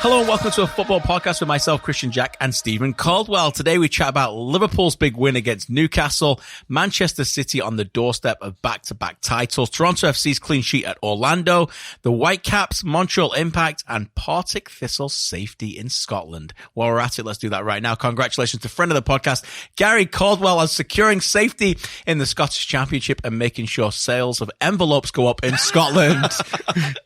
Hello and welcome to a football podcast with myself, Christian Jack, and Stephen Caldwell. Today we chat about Liverpool's big win against Newcastle, Manchester City on the doorstep of back-to-back titles, Toronto FC's clean sheet at Orlando, the Whitecaps, Montreal Impact, and Partick Thistle's safety in Scotland. While we're at it, let's do that right now. Congratulations to friend of the podcast, Gary Caldwell, on securing safety in the Scottish Championship and making sure sales of envelopes go up in Scotland.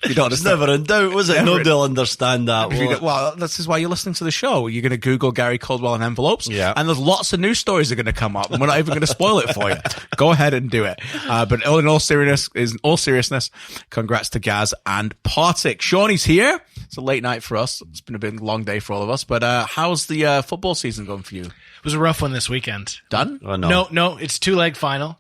You don't understand. It's never in doubt, was it? Nobody'll understand that. Well, this is why you're listening to the show. You're going to Google Gary Caldwell and envelopes, and there's lots of news stories that are going to come up, and we're not even going to spoil it for you. Go ahead and do it. But in all seriousness, congrats to Gaz and Partick. Shawnee's here. It's a late night for us. It's been a big long day for all of us. But how's the football season going for you? It was a rough one this weekend. Done? Oh, no, it's two-leg final.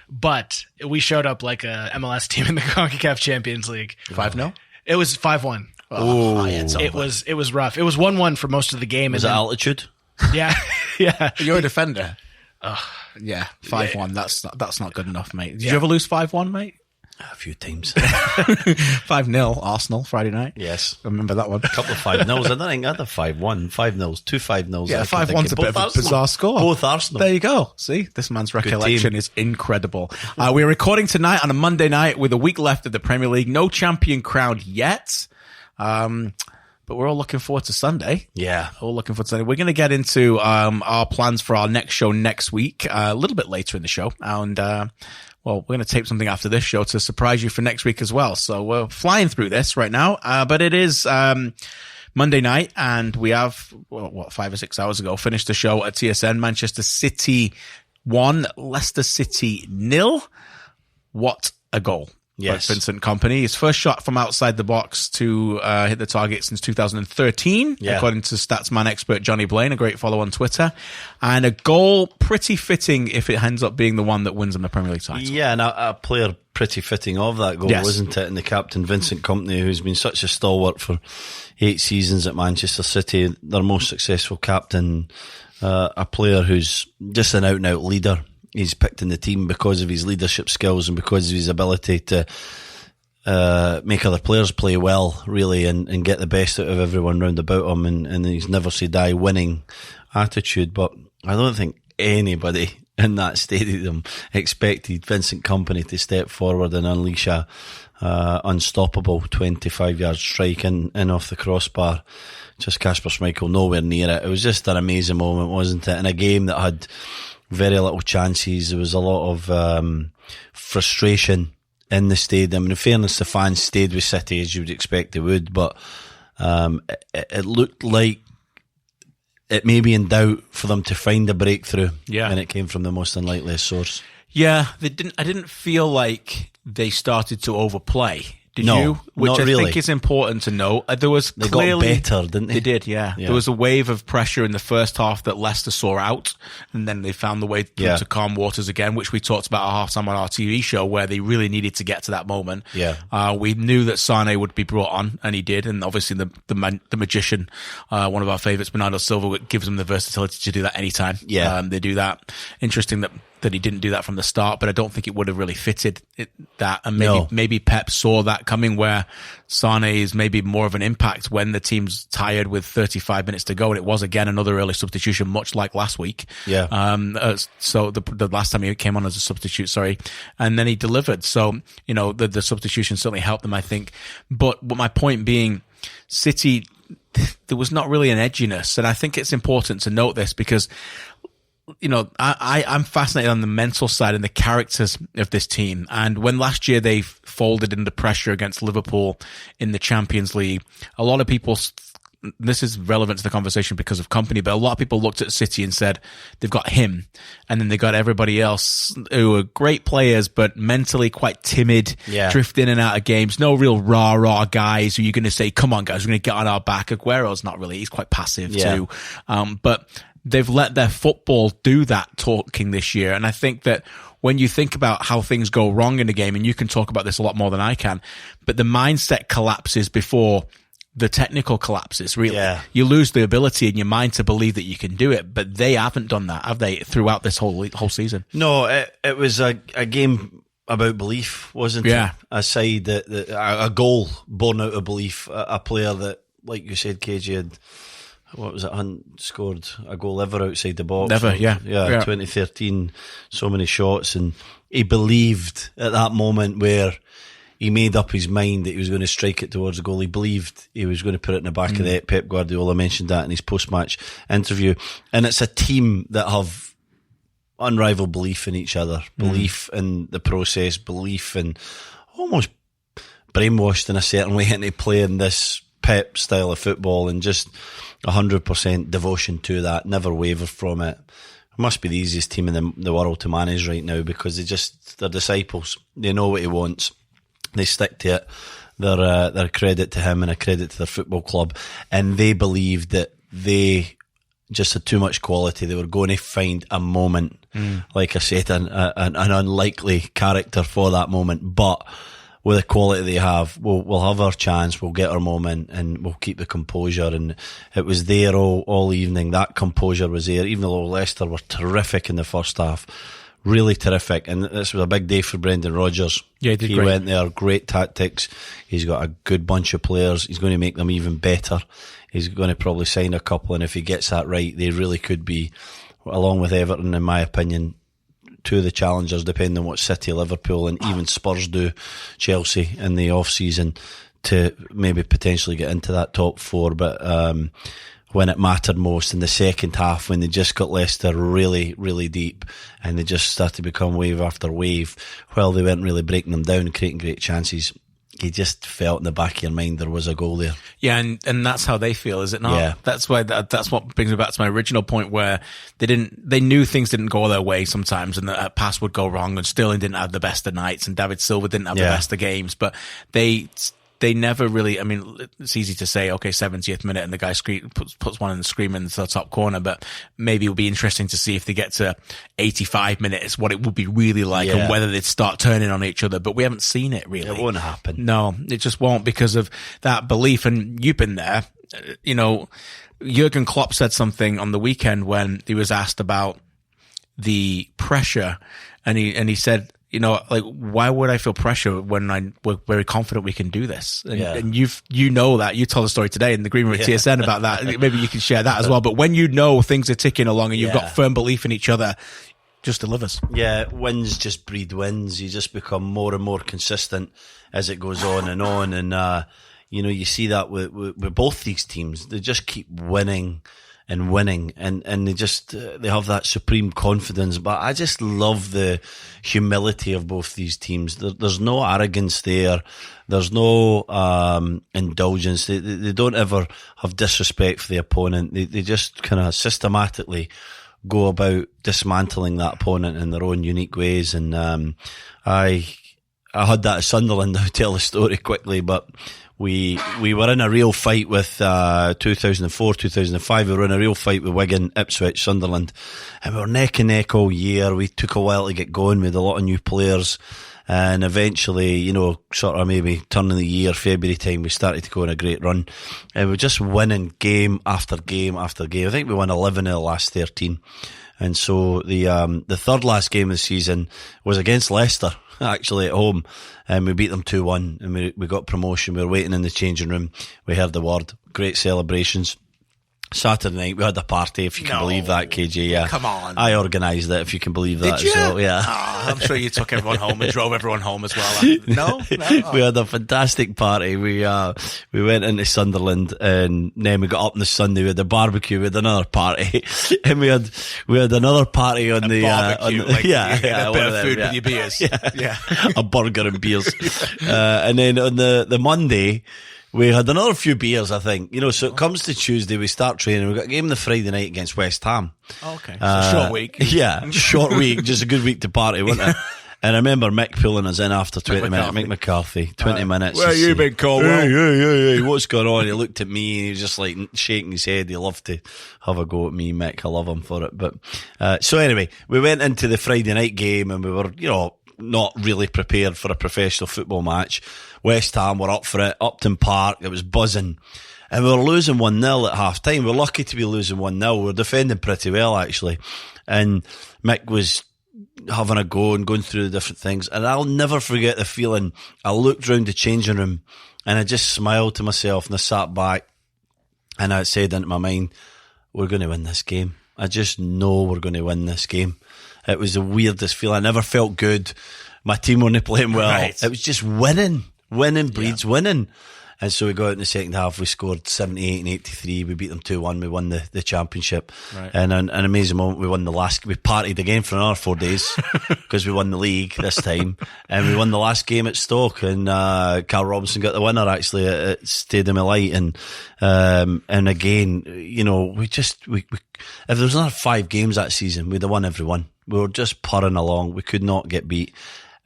But we showed up like a MLS team in the CONCACAF Champions League. 5-0? It was 5-1. It was rough. It was 1-1 for most of the game. Was it altitude? Yeah, yeah. You're a defender. Yeah, 5-1. That's not good enough, mate. Did you ever lose 5-1, mate? A few times. 5-0 Arsenal Friday night. Yes. I remember that one. A couple of 5-0s. I think I had a 5-1, 5-0s, 2 5-0s. Yeah, 5-1's a bit of a bizarre score. Both Arsenal. There you go. See, this man's recollection is incredible. We're recording tonight on a Monday night with a week left of the Premier League. No champion crowned yet. But we're all looking forward to Sunday. Yeah. All looking forward to Sunday. We're going to get into our plans for our next show next week, a little bit later in the show. And, we're going to tape something after this show to surprise you for next week as well. So we're flying through this right now. But it is Monday night, and we have, 5 or 6 hours ago, finished the show at TSN. Manchester City 1, Leicester City 0. What a goal. Yes. Vincent Kompany. His first shot from outside the box to hit the target since 2013, according to Statsman expert Johnny Blaine, a great follow on Twitter. And a goal pretty fitting if it ends up being the one that wins him the Premier League title. Yeah, and a player pretty fitting of that goal, wasn't it? And the captain, Vincent Kompany, who's been such a stalwart for 8 seasons at Manchester City, their most successful captain, a player who's just an out-and-out leader. He's picked in the team because of his leadership skills and because of his ability to make other players play well, really, and get the best out of everyone round about him, and his never say die winning attitude. But I don't think anybody in that stadium expected Vincent Kompany to step forward and unleash a unstoppable 25-yard strike in off the crossbar. Just Kasper Schmeichel nowhere near it. It was just an amazing moment, wasn't it? In a game that had very little chances. There was a lot of frustration in the stadium. And in fairness, the fans stayed with City as you would expect they would, but it looked like it may be in doubt for them to find a breakthrough. Yeah. And it came from the most unlikely source. Yeah, I didn't feel like they started to overplay. Did you? Which not I really. think is important to note. They got better, didn't they? They did, yeah. There was a wave of pressure in the first half that Leicester saw out, and then they found the way to calm waters again, which we talked about at halftime on our TV show, where they really needed to get to that moment. Yeah. We knew that Sane would be brought on, and he did, and obviously the magician, one of our favourites, Bernardo Silva, gives them the versatility to do that anytime. Yeah. They do that. Interesting that he didn't do that from the start, but I don't think it would have really fitted that. And maybe Pep saw that coming, where Sane is maybe more of an impact when the team's tired with 35 minutes to go. And it was again another early substitution, much like last week. Yeah. So the last time he came on as a substitute, and then he delivered. So, the substitution certainly helped them, I think. But my point being, City, there was not really an edginess. And I think it's important to note this because, I'm fascinated on the mental side and the characters of this team. And when last year they folded under pressure against Liverpool in the Champions League, a lot of people, this is relevant to the conversation because of Kompany, but a lot of people looked at City and said they've got him, and then they got everybody else who are great players but mentally quite timid, drift in and out of games, no real rah guys who you're going to say, come on guys, we're going to get on our back. Aguero's not really, he's quite passive too. But they've let their football do that talking this year. And I think that when you think about how things go wrong in a game, and you can talk about this a lot more than I can, but the mindset collapses before the technical collapses, really. Yeah. You lose the ability in your mind to believe that you can do it, but they haven't done that, have they, throughout this whole season? No, it was a game about belief, wasn't it? A side, a goal born out of belief, a player that like you said, KG had, what was it, Hunt scored a goal ever outside the box. Never, yeah. 2013, so many shots, and he believed at that moment where he made up his mind that he was going to strike it towards the goal. He believed he was going to put it in the back of the net. Pep Guardiola mentioned that in his post-match interview. And it's a team that have unrivaled belief in each other, belief in the process, belief in almost brainwashed in a certain way into playing this Pep style of football, and just 100% devotion to that, never waver from it. It must be the easiest team in the world to manage right now, because they're disciples. They know what he wants. They stick to it. They're credit to him and a credit to their football club. And they believed that they just had too much quality. They were going to find a moment, like I said, an unlikely character for that moment. But with the quality they have, we'll have our chance, we'll get our moment, and we'll keep the composure. And it was there all evening. That composure was there, even though Leicester were terrific in the first half. Really terrific, and this was a big day for Brendan Rodgers. Yeah, he went there, great tactics. He's got a good bunch of players. He's going to make them even better. He's going to probably sign a couple, and if he gets that right, they really could be, along with Everton, in my opinion, two of the challengers, depending on what City, Liverpool, and even Spurs do, Chelsea in the off-season, to maybe potentially get into that top four. But when it mattered most in the second half, when they just got Leicester really, really deep, and they just started to become wave after wave, while they weren't really breaking them down and creating great chances, you just felt in the back of your mind there was a goal there. Yeah, and that's how they feel, is it not? Yeah. That's why that's what brings me back to my original point, where they knew things didn't go their way sometimes, and that a pass would go wrong, and Sterling didn't have the best of nights, and David Silva didn't have the best of games, but they never really, I mean, it's easy to say, okay, 70th minute and the guy puts one in the scream in the top corner, but maybe it'll be interesting to see if they get to 85 minutes, what it would be really like, and whether they'd start turning on each other. But we haven't seen it really. It won't happen. No, it just won't, because of that belief. And you've been there, you know, Jurgen Klopp said something on the weekend when he was asked about the pressure, and he said, you know, like, why would I feel pressure when we're very confident we can do this? And you know that. You told a story today in the green room at TSN about that. Maybe you can share that as well. But when you know things are ticking along and you've got firm belief in each other, just delivers. Yeah, wins just breed wins. You just become more and more consistent as it goes on. And you know, you see that with both these teams. They just keep winning and winning, and they just they have that supreme confidence. But I just love the humility of both these teams. There's no arrogance there. There's no indulgence. They don't ever have disrespect for the opponent. They just kind of systematically go about dismantling that opponent in their own unique ways. And I had that at Sunderland. I'll tell the story quickly, but we were in a real fight with 2004, 2005. We were in a real fight with Wigan, Ipswich, Sunderland, and we were neck and neck all year. We took a while to get going. We had a lot of new players, and eventually, you know, sort of maybe turn of the year, February time, we started to go on a great run, and we were just winning game after game after game. I think we won 11 of the last 13. And so the third last game of the season was against Leicester, actually at home, and we beat them 2-1, and we got promotion. We were waiting in the changing room. We heard the word. Great celebrations. Saturday night we had a party, if you can believe that, KJ. Yeah, come on. I organised it, if you can believe that. Did you? As well. Yeah. Oh, I'm sure you took everyone home and drove everyone home as well. No? We had a fantastic party. We went into Sunderland, and then we got up on the Sunday. We had a barbecue. We had another party, and we had another party on the barbecue. A bit of food with your beers. Yeah. A burger and beers. And then on the Monday, we had another few beers, I think. You know, so it comes to Tuesday, we start training. We've got a game the Friday night against West Ham. Oh, okay. So short week. Yeah, short week. Just a good week to party, wasn't it? And I remember Mick pulling us in after 20 minutes. Mick McCarthy, 20 minutes. Where you been, Colwell? Hey, what's going on? He looked at me and he was just like shaking his head. He loved to have a go at me, Mick. I love him for it. But so anyway, we went into the Friday night game, and we were, you know, not really prepared for a professional football match. West Ham were up for it. Upton Park, it was buzzing. And we were losing 1-0 at half time. We were lucky to be losing 1-0. We were defending pretty well, actually. And Mick was having a go and going through the different things. And I'll never forget the feeling. I looked round the changing room and I just smiled to myself, and I sat back And I said into my mind, we're going to win this game. I just know we're going to win this game. It was the weirdest feeling. I never felt good. My team weren't playing well. Right. It was just winning. Winning breeds winning. And so we got out in the second half, we scored 78 and 83, we beat them 2-1, we won the championship. Right. And an amazing moment, we won the last, we partied again for another 4 days, because we won the league this time, and we won the last game at Stoke, and Carl Robinson got the winner actually at Stadium of Light, and again, you know, we if there was another 5 games that season, we'd have won every one. We were just purring along, we could not get beat.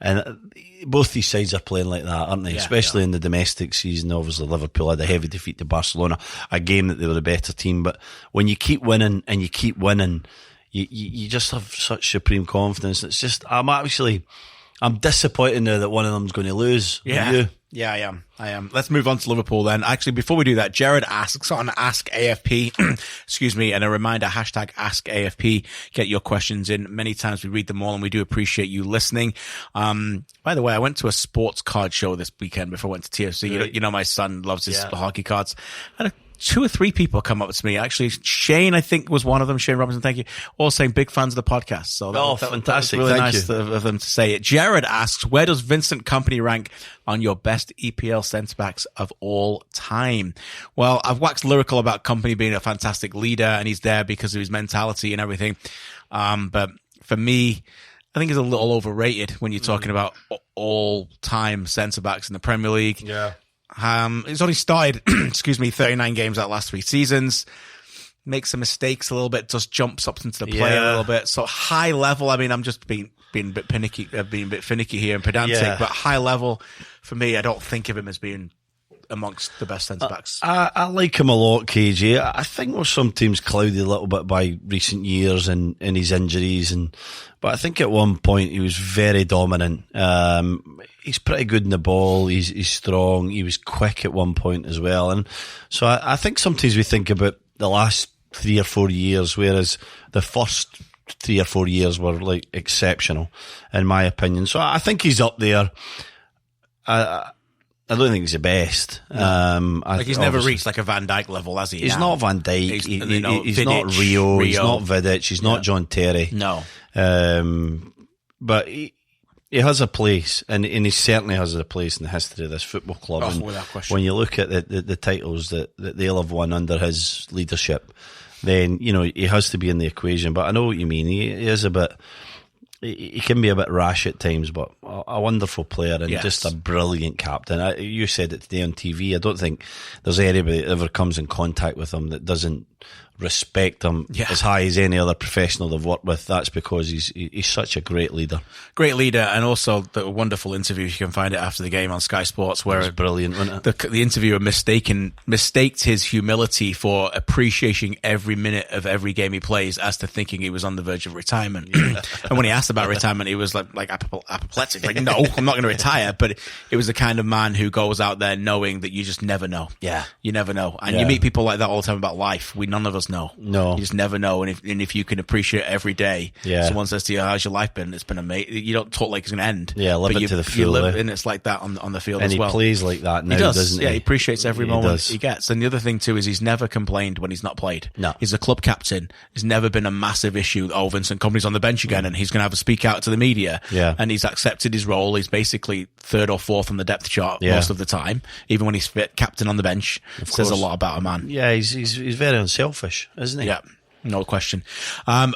And both these sides are playing like that, aren't they? Especially in the domestic season. Obviously, Liverpool had a heavy defeat to Barcelona, a game that they were the better team. But when you keep winning and you keep winning, you just have such supreme confidence. It's just, I'm disappointed now that one of them's going to lose. Yeah. Yeah, I am. Let's move on to Liverpool then. Actually, before we do that, Jared asks on Ask AFP, excuse me, and a reminder, hashtag Ask AFP. Get your questions in. Many times we read them all, and we do appreciate you listening. By the way, I went to a sports card show this weekend before I went to TFC. Right. You know, my son loves his hockey cards. And 2 or 3 people come up to me. Actually, Shane, I think, was one of them. Shane Robinson, thank you. All saying big fans of the podcast. So fantastic. That was really nice of them to say it. Jared asks, where does Vincent Kompany rank on your best EPL centre-backs of all time? Well, I've waxed lyrical about Kompany being a fantastic leader, and he's there because of his mentality and everything. But for me, I think he's a little overrated when you're talking about all-time centre-backs in the Premier League. Yeah. He's only started, 39 games out last 3 seasons. Makes some mistakes a little bit, just jumps up into the play a little bit. So high level, I mean, I'm just being a bit finicky here and pedantic, but high level, for me, I don't think of him as being amongst the best centre-backs. I like him a lot, KJ. I think we're some teams clouded a little bit by recent years and his injuries, but I think at one point he was very dominant. He's pretty good in the ball. He's strong. He was quick at one point as well. And so I think sometimes we think about the last 3 or 4 years, whereas the first 3 or 4 years were like exceptional, in my opinion. So I think he's up there. I don't think he's the best. He's never reached like a Van Dijk level, has he? He's not Van Dijk. He's Vidic, not Rio. He's not Vidic. He's not John Terry. No. But he has a place, and he certainly has a place in the history of this football club. Without question. When you look at the titles that they'll have won under his leadership, then, you know, he has to be in the equation. But I know what you mean. He is a bit... He can be a bit rash at times, but a wonderful player and just a brilliant captain. You said it today on TV. I don't think there's anybody that ever comes in contact with him that doesn't respect him as high as any other professional they've worked with. That's because he's such a great leader. Great leader, and also the wonderful interviews. You can find it after the game on Sky Sports, where it was brilliant, wasn't it? The interviewer mistaked his humility for appreciating every minute of every game he plays as to thinking he was on the verge of retirement. And when he asked about retirement, he was like apoplectic. Like, no, I'm not going to retire. But it was the kind of man who goes out there knowing that you just never know. Yeah, you never know, and you meet people like that all the time about life. None of us know. No, you just never know. And if you can appreciate every day, someone says to you, "How's your life been?" It's been amazing. You don't talk like it's going to end. Yeah, live it to the full. And it's like that on the field as well. And he plays like that now, doesn't he? Yeah, he appreciates every moment he gets. And the other thing too is he's never complained when he's not played. No, he's a club captain. It's never been a massive issue. Oh, Vincent Kompany's on the bench again, and he's going to have a speak out to the media. Yeah, and he's accepted his role. He's basically 3rd or 4th on the depth chart most of the time, even when he's fit. Captain on the bench says a lot about a man. Yeah, he's very unselfish, isn't he? Yeah. No question.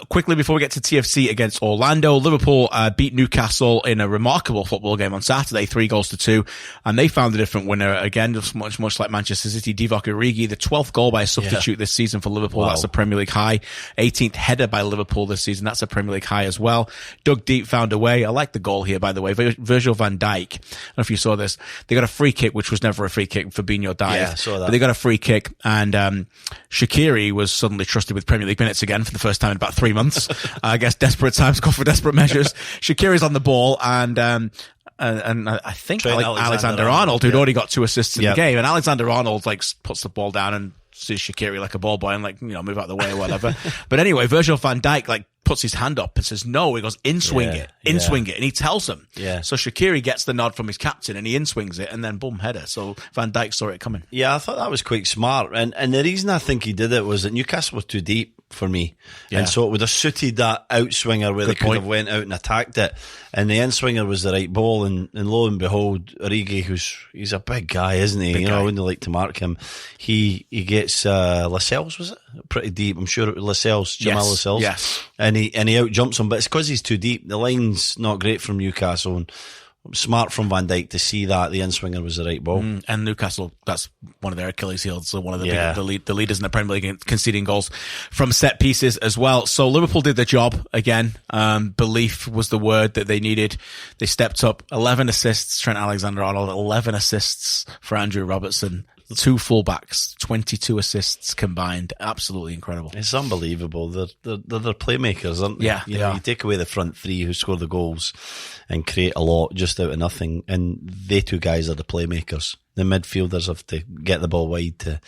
Quickly before we get to TFC against Orlando, Liverpool beat Newcastle in a remarkable football game on Saturday, 3-2, and they found a different winner again, just much like Manchester City. Divock Origi, the 12th goal by a substitute this season for Liverpool. Wow. That's a Premier League high. 18th header by Liverpool this season. That's a Premier League high as well. Dug deep, found a way. I like the goal here, by the way. Virgil van Dijk. I don't know if you saw this. They got a free kick, which was never a free kick. Fabinho dive. Yeah, I saw that. But they got a free kick, and Shaqiri was suddenly trusted with Premier League minutes again for the first time in about 3 months. I guess desperate times call for desperate measures. Shaqiri's on the ball, and I think Alexander-Arnold, who'd already got 2 assists in the game, and Alexander-Arnold puts the ball down and sees Shaqiri like a ball boy and like, move out of the way or whatever. But anyway, Virgil van Dijk like puts his hand up and says no. He goes, in-swing it, and he tells him. Yeah. So Shaqiri gets the nod from his captain and he in-swings it, and then boom, header. So Van Dijk saw it coming. Yeah, I thought that was quite smart, and the reason I think he did it was that Newcastle were too deep for me, and so it would have suited that outswinger where they could have went out and attacked it, and the in-swinger was the right ball, and lo and behold, Origi, he's a big guy, isn't he? I wouldn't like to mark him. He gets Lascelles, was it? Pretty deep, I'm sure it was Lascelles, Jamal Lascelles. Yes. And he out jumps him, but it's because he's too deep. The line's not great from Newcastle, and smart from Van Dijk to see that the in-swinger was the right ball. And Newcastle, that's one of their Achilles heels. So one of the leaders in the Premier League, conceding goals from set pieces as well. So Liverpool did their job again. Belief was the word that they needed. They stepped up. 11 assists, Trent Alexander-Arnold, 11 assists for Andrew Robertson. 2 fullbacks, 22 assists combined. Absolutely incredible. It's unbelievable. They're playmakers, aren't they? Yeah, you take away the front three who score the goals and create a lot just out of nothing, and they two guys are the playmakers. The midfielders have to get the ball wide to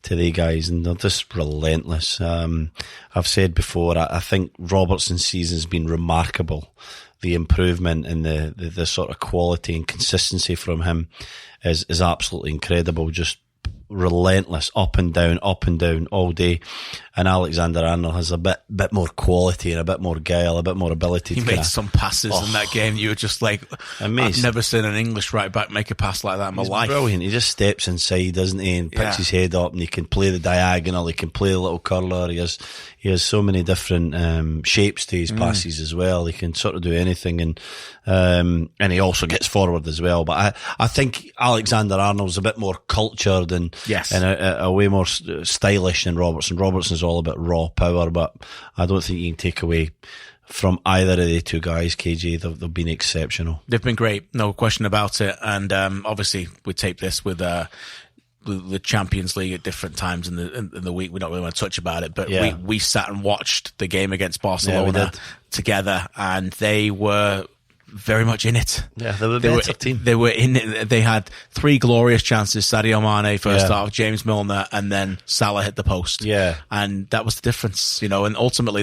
the guys, and they're just relentless. I've said before, I think Robertson's season's been remarkable. The improvement and the sort of quality and consistency from him is absolutely incredible. Just relentless, up and down all day. And Alexander-Arnold has a bit more quality and a bit more guile, a bit more ability. He made some passes in that game. You were just like, amazed. I've never seen an English right back make a pass like that in my life. Brilliant. He just steps inside, doesn't he, and picks his head up, and he can play the diagonal, he can play the little curler. He has so many different shapes to his passes as well. He can sort of do anything, and he also gets forward as well. But I think Alexander-Arnold's a bit more cultured and a way more stylish than Robertson. Robertson's all about raw power, but I don't think you can take away from either of the two guys, KJ. They've been exceptional. They've been great, no question about it. And obviously we tape this with the Champions League at different times in the week. We don't really want to touch about it, but we sat and watched the game against Barcelona together, and they were very much in it. Yeah, they were a better team. They were in it. They had 3 glorious chances. Sadio Mane first half, James Milner, and then Salah hit the post. Yeah. And that was the difference, and ultimately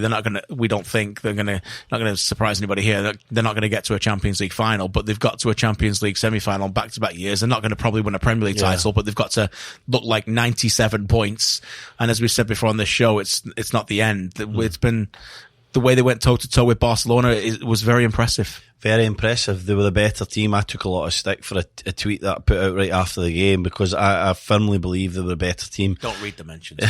we don't think they're not going to surprise anybody here. They're not going to get to a Champions League final, but they've got to a Champions League semi-final back-to-back years. They're not going to probably win a Premier League title, but they've got to look like 97 points. And as we said before on this show, it's not the end. It's been the way they went toe-to-toe with Barcelona. It was very impressive. Very impressive. They were the better team. I took a lot of stick for a tweet that I put out right after the game, because I firmly believe they were a better team. Don't read the mentions.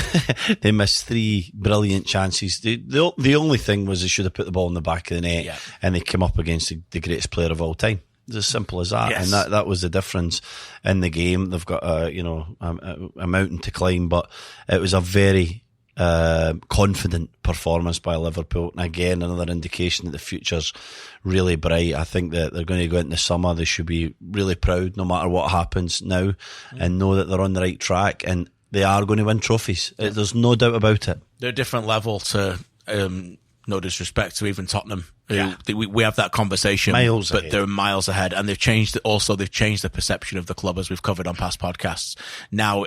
They missed 3 brilliant chances. The only thing was they should have put the ball in the back of the net, and they came up against the greatest player of all time. It's as simple as that. Yes. And that was the difference in the game. They've got a mountain to climb, but it was a very confident performance by Liverpool, and again another indication that the future's really bright. I think that they're going to go into the summer. They should be really proud no matter what happens now, and know that they're on the right track, and they are going to win trophies. There's no doubt about it. They're a different level to no disrespect to even Tottenham. We have that conversation, but they're miles ahead, and they've changed the perception of the club, as we've covered on past podcasts. Now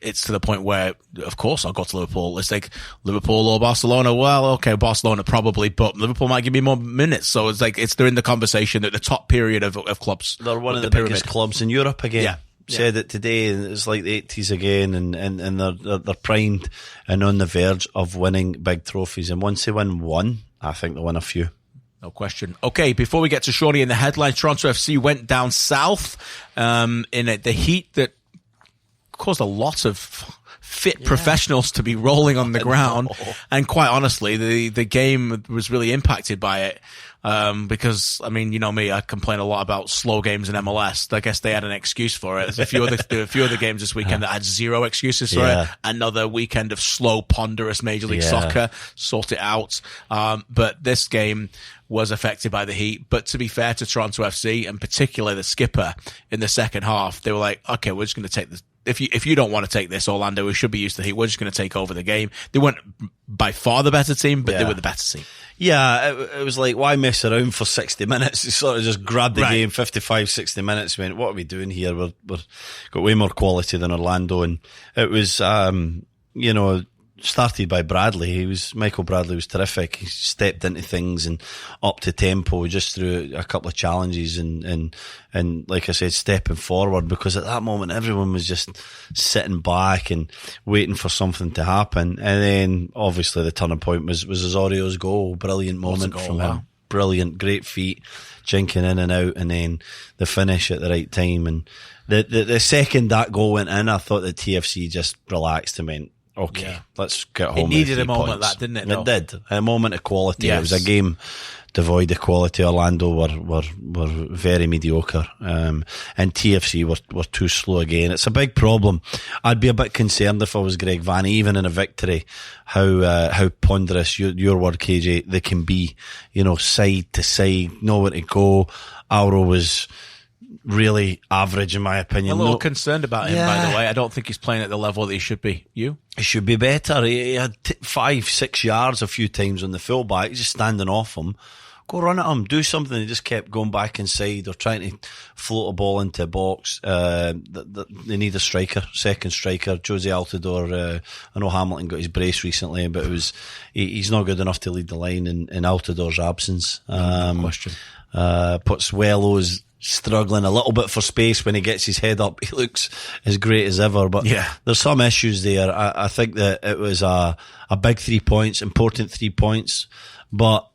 it's to the point where, of course, I'll go to Liverpool. It's like Liverpool or Barcelona. Well, okay, Barcelona probably, but Liverpool might give me more minutes. So it's like they're in the conversation at the top period of clubs. They're one of the biggest clubs in Europe again. Yeah. Said it today, and it's like the 80s again, and they're primed and on the verge of winning big trophies. And once they win one, I think they'll win a few. No question. Okay, before we get to Shawnee in the headlines, Toronto FC went down south in the heat that caused a lot of fit professionals to be rolling on the ground. And quite honestly, the game was really impacted by it. Because, I mean, you know me, I complain a lot about slow games in MLS. I guess they had an excuse for it. There's a few other games this weekend that had zero excuses for it. Another weekend of slow, ponderous Major League Soccer. Sort it out. But this game was affected by the heat. But to be fair to Toronto FC, and particularly the skipper, in the second half, they were like, okay, we're just going to take this. If you don't want to take this, Orlando, we should be used to the heat. We're just going to take over the game. They weren't by far the better team, but they were the better team. Yeah, it was like, why mess around for 60 minutes? They sort of just grabbed the game, 55, 60 minutes, went, what are we doing here? We've got way more quality than Orlando. And it was started by Bradley. Michael Bradley was terrific. He stepped into things and up to tempo just through a couple of challenges and like I said, stepping forward, because at that moment everyone was just sitting back and waiting for something to happen. And then obviously the turning point was Osorio's goal. Brilliant moment from him. Brilliant, great feet, jinking in and out, and then the finish at the right time. And the second that goal went in, I thought the TFC just relaxed and went, okay, let's get home. It needed a moment like that, didn't it? It did. A moment of quality. Yes. It was a game devoid of quality. Orlando were very mediocre, and TFC were too slow again. It's a big problem. I'd be a bit concerned if I was Greg Vanny, even in a victory, how ponderous your word, KJ, they can be. Side to side, nowhere to go. Auro was really average, in my opinion. I'm a little concerned about him, by the way. I don't think he's playing at the level that he should be. You? He should be better. He had 5-6 yards a few times on the fullback. He's just standing off him. Go run at him. Do something. He just kept going back inside or trying to float a ball into a box. They need a striker, second striker. Jose Altidore. I know Hamilton got his brace recently, but he's not good enough to lead the line in Altidore's absence. Question. Pozzuelo's struggling a little bit for space when he gets his head up. He looks as great as ever, but there's some issues there. I think that it was a big 3 points, important 3 points, but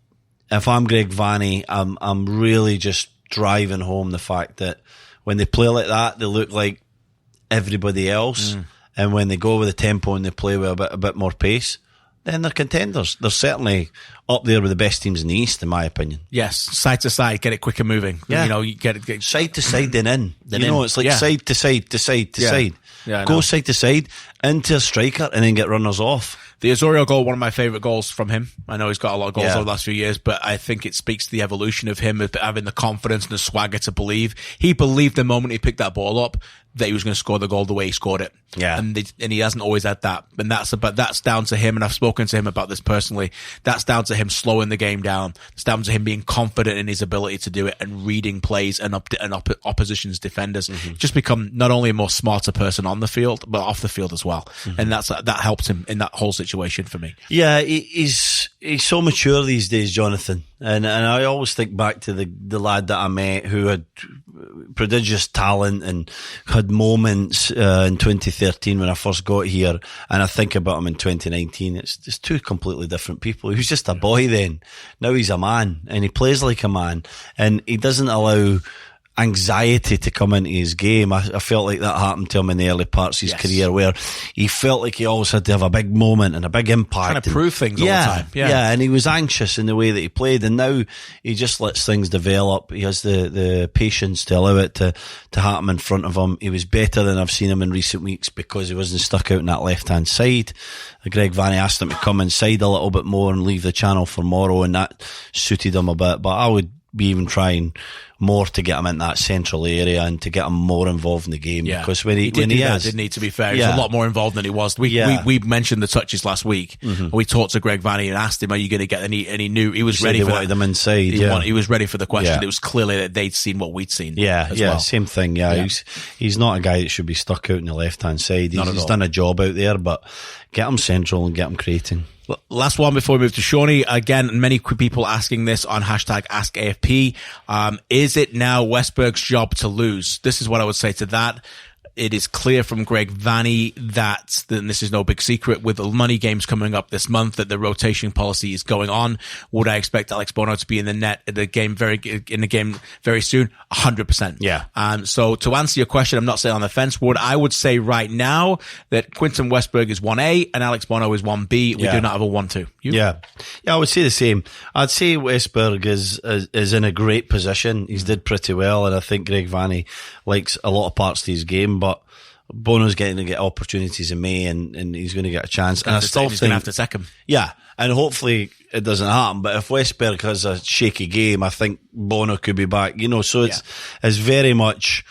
if I'm Greg Vanny, I'm really just driving home the fact that when they play like that, they look like everybody else, and when they go with the tempo and they play with a bit more pace, then they're contenders. They're certainly up there with the best teams in the East, in my opinion. Yes, side to side, get it quicker moving. Yeah. You get side to side, then in. It's like side to side to side to side. Yeah, go side to side into a striker and then get runners off. The Osorio goal, one of my favourite goals from him. I know he's got a lot of goals over the last few years, but I think it speaks to the evolution of him having the confidence and the swagger to believe. He believed the moment he picked that ball up that he was going to score the goal the way he scored it. Yeah. And he hasn't always had that. And that's down to him, and I've spoken to him about this personally. That's down to him slowing the game down. It's down to him being confident in his ability to do it and reading plays and opposition's defenders. Just become not only a more smarter person on the field, but off the field as well. And that helped him in that whole situation for me. Yeah, he's so mature these days, Jonathan. And I always think back to the lad that I met who had prodigious talent and had moments in 2013 when I first got here, and I think about him in 2019. It's just two completely different people. He was just a boy then. Now he's a man, and he plays like a man, and he doesn't allow anxiety to come into his game. I felt like that happened to him in the early parts of his career, where he felt like he always had to have a big moment and a big impact. Trying to prove things all the time. Yeah, and he was anxious in the way that he played, and now he just lets things develop. He has the patience to allow it to happen in front of him. He was better than I've seen him in recent weeks because he wasn't stuck out on that left-hand side. Greg Vanny asked him to come inside a little bit more and leave the channel for Morrow, and that suited him a bit, but I would be even trying more to get him in that central area and to get him more involved in the game. Because when he didn't he, to be fair, he was a lot more involved than he was. We mentioned the touches last week. We talked to Greg Vanny and asked him, "Are you going to get any?" And he knew he was ready. They wanted them inside. He was ready for the question. It was clearly that they'd seen what we'd seen. Well. Same thing. He's not a guy that should be stuck out on the left hand side. He's done a job out there, but get him central and get him creating. Last one before we move to Shawnee. Again, many people asking this on hashtag AskAFP. Is it now Westberg's job to lose? This is what I would say to that. It is clear from Greg Vanny that, and this is no big secret, with the money games coming up this month, that the rotation policy is going on. Would I expect Alex Bono to be in the game very soon? 100%. Yeah. So to answer your question, I'm not saying on the fence. I would say right now that Quinton Westberg is 1A and Alex Bono is 1B. We do not have a 1-2. Yeah, I would say the same. I'd say Westberg is in a great position. He's did pretty well, and I think Greg Vanny likes a lot of parts to his game, but Bono's getting to get opportunities in May, and he's going to get a chance. And I still think he's going to have to sack him. Yeah, and hopefully it doesn't happen. But if Westberg has a shaky game, I think Bono could be back. So it's very much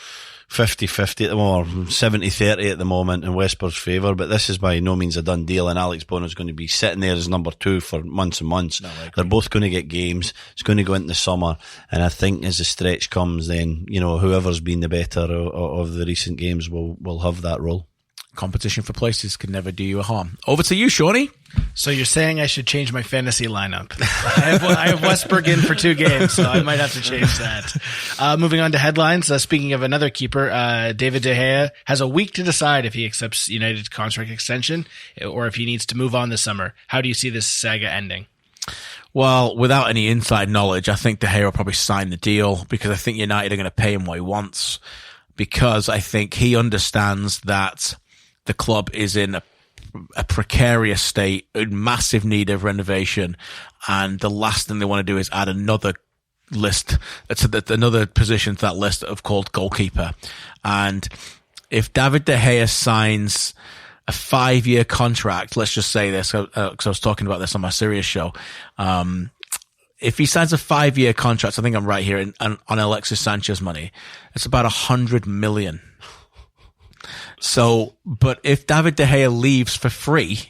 50-50 at the moment, 70-30 at the moment in Westberg's favour, but this is by no means a done deal, and Alex Bono's going to be sitting there as number 2 for months and months. They're both going to get games. It's going to go into the summer, and I think as the stretch comes, then whoever's been the better of the recent games will have that role. competition for places could never do you a harm. Over to you, Shawnee. So you're saying I should change my fantasy lineup? I have Westberg in for 2 games, so I might have to change that. Moving on to headlines. Speaking of another keeper, David De Gea has a week to decide if he accepts United's contract extension or if he needs to move on this summer. How do you see this saga ending? Well, without any inside knowledge, I think De Gea will probably sign the deal because I think United are going to pay him what he wants, because I think he understands that the club is in a precarious state, in massive need of renovation, and the last thing they want to do is add another list, another position to that list of called goalkeeper. And if David De Gea signs a 5-year contract, let's just say this, because I was talking about this on my Sirius show. If he signs a 5-year contract, I think I'm right here, on Alexis Sancho's money, it's about 100 million. So, but if David De Gea leaves for free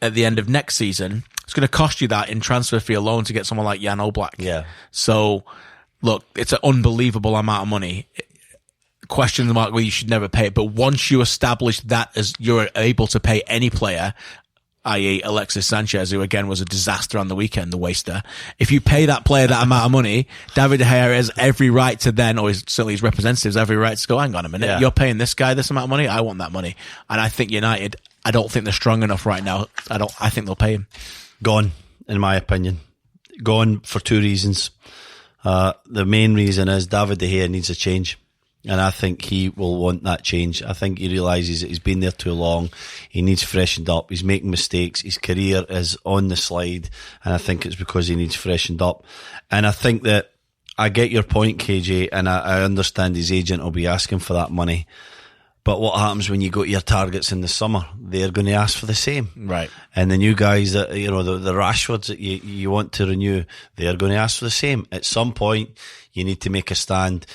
at the end of next season, it's going to cost you that in transfer fee alone to get someone like Jan Oblak. Yeah. So, look, it's an unbelievable amount of money. Question mark, well, you should never pay it. But once you establish that as you're able to pay any player, i.e. Alexis Sanchez, who again was a disaster on the weekend, the waster. If you pay that player that amount of money, David De Gea has every right to then, or certainly his representatives, every right to go, hang on a minute, you're paying this guy this amount of money, I want that money. And I think United, I don't think they're strong enough right now. I think they'll pay him. Gone, in my opinion. Gone for 2 reasons. The main reason is David De Gea needs a change. And I think he will want that change. I think he realises that he's been there too long. He needs freshened up. He's making mistakes. His career is on the slide. And I think it's because he needs freshened up. And I think that I get your point, KJ, and I understand his agent will be asking for that money. But what happens when you go to your targets in the summer? They're going to ask for the same. Right. And the new guys that, the Rashfords that you want to renew, they're going to ask for the same. At some point, you need to make a stand.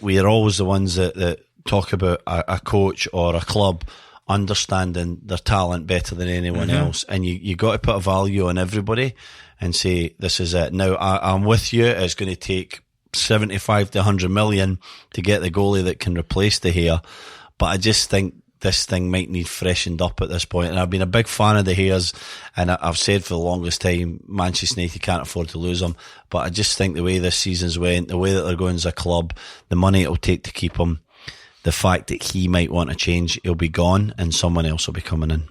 We are always the ones that talk about a coach or a club understanding their talent better than anyone else. And you got to put a value on everybody and say, this is it. Now, I'm with you. It's going to take 75 to 100 million to get the goalie that can replace De Gea. But I just think this thing might need freshened up at this point. And I've been a big fan of De Gea's, and I've said for the longest time, Manchester United can't afford to lose him. But I just think the way this season's went, the way that they're going as a club, the money it'll take to keep him, the fact that he might want to change, he'll be gone and someone else will be coming in.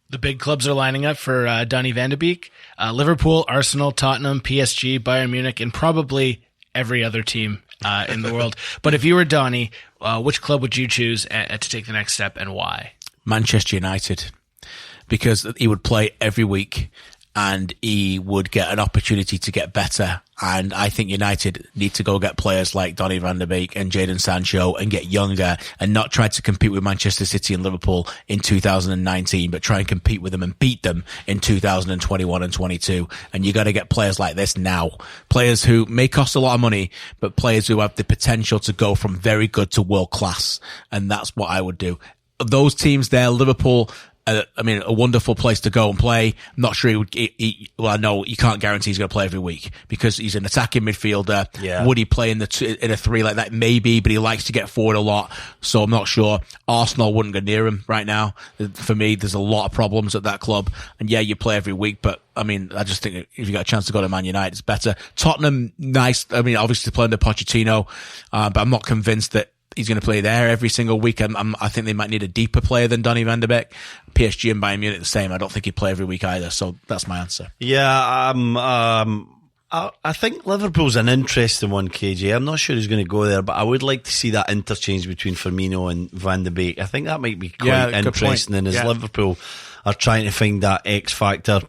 The big clubs are lining up for Donny van de Beek. Liverpool, Arsenal, Tottenham, PSG, Bayern Munich, and probably every other team in the world. But if you were Donny, which club would you choose to take the next step and why? Manchester United, because he would play every week and he would get an opportunity to get better. And I think United need to go get players like Donny van de Beek and Jadon Sancho and get younger and not try to compete with Manchester City and Liverpool in 2019, but try and compete with them and beat them in 2021 and 22. And you got to get players like this now. Players who may cost a lot of money, but players who have the potential to go from very good to world class. And that's what I would do. Those teams there, Liverpool, a wonderful place to go and play. I'm not sure I know you can't guarantee he's going to play every week because he's an attacking midfielder. Yeah. Would he play in a 3 like that? Maybe, but he likes to get forward a lot. So I'm not sure. Arsenal wouldn't go near him right now. For me, there's a lot of problems at that club. And yeah, you play every week, but I just think if you got a chance to go to Man United, it's better. Tottenham, nice. Obviously playing under Pochettino, but I'm not convinced that he's going to play there every single week. I think they might need a deeper player than Donny van de Beek. PSG and Bayern Munich the same. I don't think he'd play every week either. So that's my answer. Yeah, I think Liverpool's an interesting one, KJ. I'm not sure who's going to go there, but I would like to see that interchange between Firmino and Van de Beek. I think that might be quite interesting. And as Liverpool are trying to find that X factor,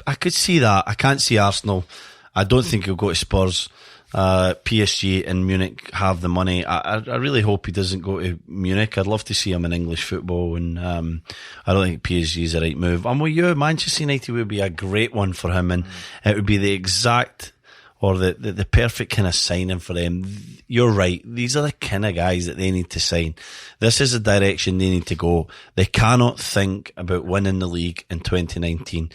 I could see that. I can't see Arsenal. I don't think he'll go to Spurs. PSG and Munich have the money. I really hope he doesn't go to Munich. I'd love to see him in English football, and I don't think PSG is the right move. I'm with you. Manchester United would be a great one for him, and it would be the exact or the perfect kind of signing for them. You're right. These are the kind of guys that they need to sign. This is the direction they need to go. They cannot think about winning the league in 2019.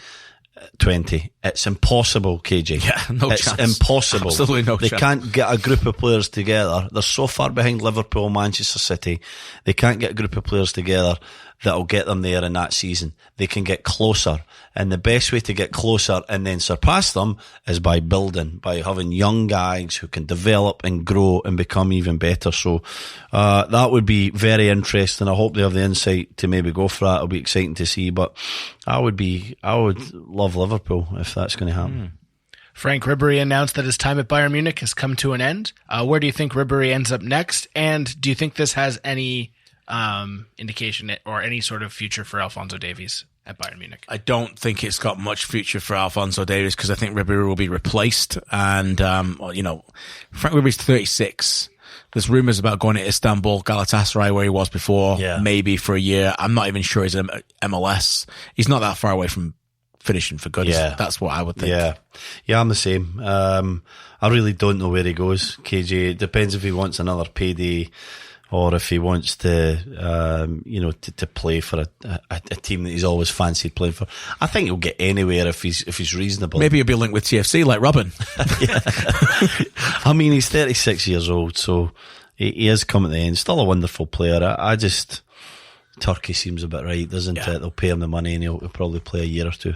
20. It's impossible, KJ. Yeah, no it's chance. It's impossible. Absolutely no they chance. They can't get a group of players together. They're so far behind Liverpool, Manchester City. They can't get a group of players together that'll get them there in that season. They can get closer. And the best way to get closer and then surpass them is by building, by having young guys who can develop and grow and become even better. So that would be very interesting. I hope they have the insight to maybe go for that. It'll be exciting to see. But I would love Liverpool if that's going to happen. Frank Ribery announced that his time at Bayern Munich has come to an end. Where do you think Ribery ends up next? And do you think this has any indication or any sort of future for Alphonso Davies at Bayern Munich? I don't think it's got much future for Alphonso Davies because I think Ribery will be replaced. And, Frank Ribery's 36. There's rumours about going to Istanbul, Galatasaray, where he was before, maybe for a year. I'm not even sure he's in MLS. He's not that far away from finishing for good. Yeah. That's what I would think. Yeah, I'm the same. I really don't know where he goes, KJ. It depends if he wants another payday or if he wants to, to play for a team that he's always fancied playing for. I think he'll get anywhere if he's reasonable. Maybe he'll be linked with TFC like Robin. I mean, he's 36 years old, so he is coming to the end. Still a wonderful player. I just, Turkey seems a bit right, doesn't it? They'll pay him the money and he'll probably play a year or two.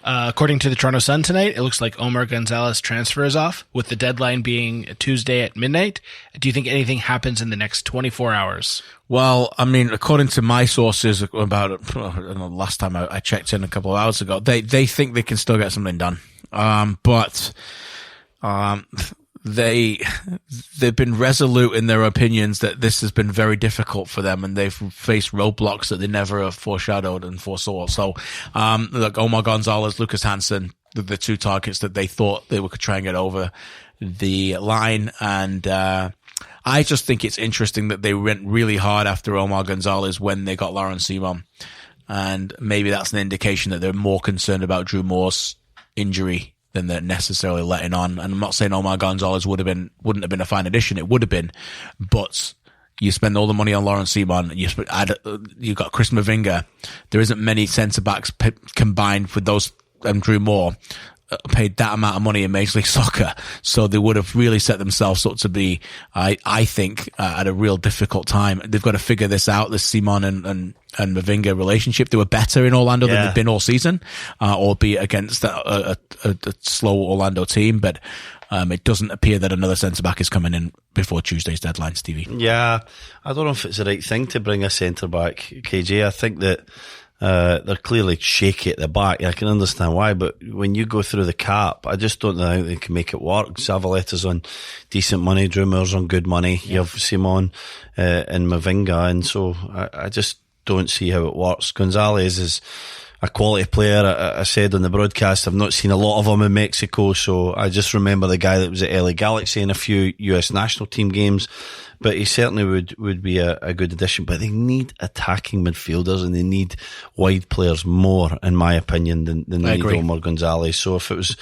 According to the Toronto Sun tonight, it looks like Omar Gonzalez's transfer is off, with the deadline being Tuesday at midnight. Do you think anything happens in the next 24 hours? Well, I mean, according to my sources, about the last time I checked in a couple of hours ago, they think they can still get something done. But they've been resolute in their opinions that this has been very difficult for them, and they've faced roadblocks that they never have foreshadowed and foresaw. So, like Omar Gonzalez, Lucas Hansen, the two targets that they thought they could try and get over the line. And I just think it's interesting that they went really hard after Omar Gonzalez when they got Laurent Simon, and maybe that's an indication that they're more concerned about Drew Moore's injury than they're necessarily letting on. And I'm not saying Omar Gonzalez wouldn't have been a fine addition. It would have been, but you spend all the money on Laurent Simon. You got Chris Mavinga. There isn't many centre backs combined with those and Drew Moore paid that amount of money in Major League Soccer. So they would have really set themselves up to be, I think, at a real difficult time. They've got to figure this out, this Simon and Mavinga relationship. They were better in Orlando than they've been all season, albeit against a slow Orlando team. But it doesn't appear that another centre-back is coming in before Tuesday's deadline, Stevie. Yeah, I don't know if it's the right thing to bring a centre-back, KJ. I think that they're clearly shaky at the back. I can understand why, but when you go through the cap, I just don't know how they can make it work. Zavaletta's on decent money, Drew Moore's on good money. You have Simon and Mavinga, and so I just don't see how it works. Gonzalez is a quality player. I said on the broadcast, I've not seen a lot of him in Mexico, so I just remember the guy that was at LA Galaxy in a few US national team games. But he certainly would be a good addition. But they need attacking midfielders and they need wide players more, in my opinion, than they need Omar Gonzalez. So if it was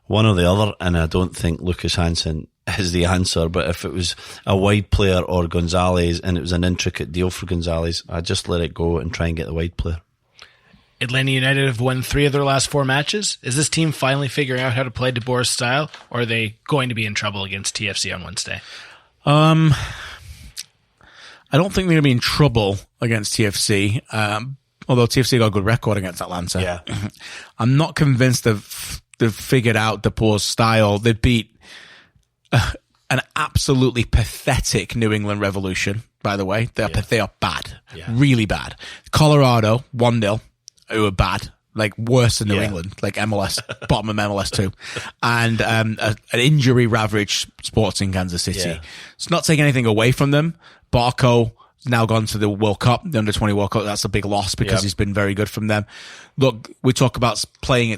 one or the other, and I don't think Lucas Hansen is the answer, but if it was a wide player or Gonzalez and it was an intricate deal for Gonzalez, I'd just let it go and try and get the wide player. Atlanta United have won 3 of their last 4 matches. Is this team finally figuring out how to play De Boer's style, or are they going to be in trouble against TFC on Wednesday? I don't think they're going to be in trouble against TFC, although TFC got a good record against Atlanta. Yeah. I'm not convinced they've figured out De Boer's style. They beat an absolutely pathetic New England Revolution, by the way. They are bad, really bad. Colorado, 1-0, who are bad. Like worse than New England, like MLS, bottom of MLS 2. And an injury-ravaged Sporting Kansas City. Yeah. It's not taking anything away from them. Barco has now gone to the World Cup, the Under-20 World Cup. That's a big loss because he's been very good from them. Look, we talk about playing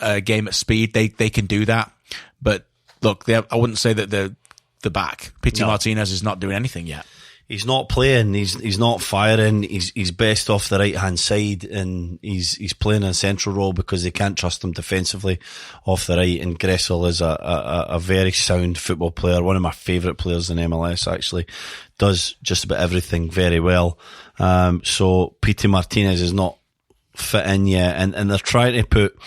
a game at speed. They can do that. But look, I wouldn't say that the back. Pity Martinez is not doing anything yet. He's not playing. He's not firing. He's best off the right hand side, and he's playing a central role because they can't trust him defensively off the right. And Gressel is a very sound football player. One of my favourite players in MLS, actually. Does just about everything very well. So Pity Martinez is not fit in yet, and they're trying to put